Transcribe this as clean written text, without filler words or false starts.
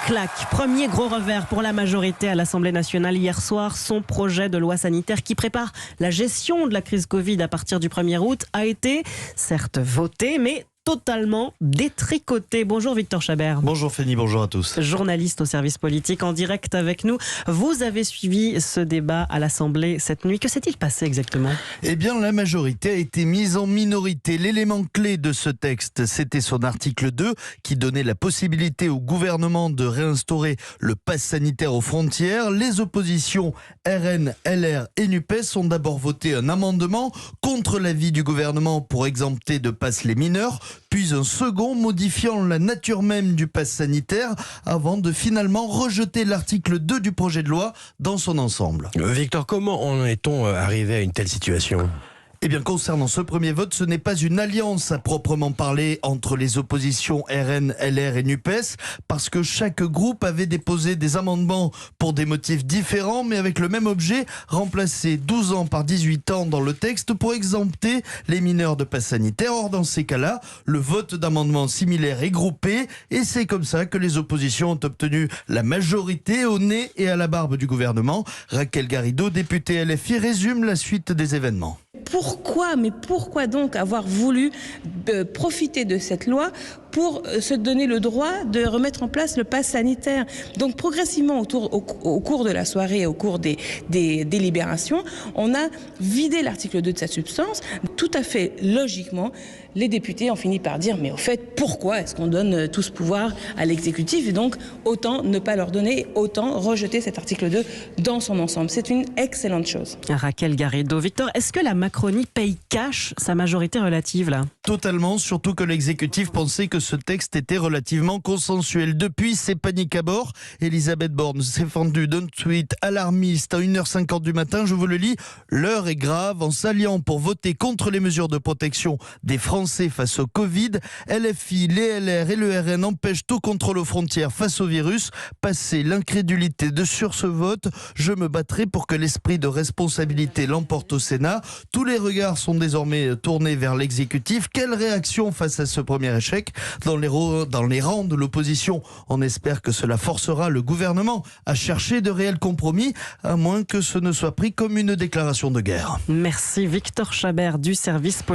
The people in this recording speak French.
claque. Premier gros revers pour la majorité à l'Assemblée nationale hier soir. Son projet de loi sanitaire qui prépare la gestion de la crise Covid à partir du 1er août a été certes voté, mais totalement détricoté. Bonjour Victor Chabert. Bonjour Fanny, bonjour à tous. Journaliste au service politique en direct avec nous. Vous avez suivi ce débat à l'Assemblée cette nuit. Que s'est-il passé exactement ? Eh bien, la majorité a été mise en minorité. L'élément clé de ce texte, c'était son article 2 qui donnait la possibilité au gouvernement de réinstaurer le pass sanitaire aux frontières. Les oppositions RN, LR et NUPES ont d'abord voté un amendement contre l'avis du gouvernement pour exempter de pass les mineurs, puis un second modifiant la nature même du pass sanitaire avant de finalement rejeter l'article 2 du projet de loi dans son ensemble. Victor, comment en est-on arrivé à une telle situation ? Eh bien, concernant ce premier vote, ce n'est pas une alliance à proprement parler entre les oppositions RN, LR et NUPES, parce que chaque groupe avait déposé des amendements pour des motifs différents, mais avec le même objet, remplacer 12 ans par 18 ans dans le texte pour exempter les mineurs de pass sanitaire. Or, dans ces cas-là, le vote d'amendements similaires est groupé, et c'est comme ça que les oppositions ont obtenu la majorité au nez et à la barbe du gouvernement. Raquel Garrido, députée LFI, résume la suite des événements. Pourquoi donc avoir voulu profiter de cette loi pour se donner le droit de remettre en place le pass sanitaire? Donc progressivement au cours de la soirée, au cours des délibérations, on a vidé l'article 2 de sa substance. Tout à fait logiquement, les députés ont fini par dire mais au fait, pourquoi est-ce qu'on donne tout ce pouvoir à l'exécutif? Et donc autant ne pas leur donner, autant rejeter cet article 2 dans son ensemble. C'est une excellente chose. Raquel Garrido. Victor, est-ce que la Macronie paye cash sa majorité relative là ? Totalement, surtout que l'exécutif pensait que ce texte était relativement consensuel. Depuis, c'est panique à bord. Elisabeth Borne s'est fendue d'un tweet alarmiste à 1h50 du matin. Je vous le lis. L'heure est grave. En s'alliant pour voter contre les mesures de protection des Français face au Covid, LFI, les LR et le RN empêchent tout contrôle aux frontières face au virus. Passé l'incrédulité sur ce vote, je me battrai pour que l'esprit de responsabilité l'emporte au Sénat. Tous les regards sont désormais tournés vers l'exécutif. Quelle réaction face à ce premier échec ? Dans les rangs de l'opposition, on espère que cela forcera le gouvernement à chercher de réels compromis, à moins que ce ne soit pris comme une déclaration de guerre. Merci Victor Chabert du service politique.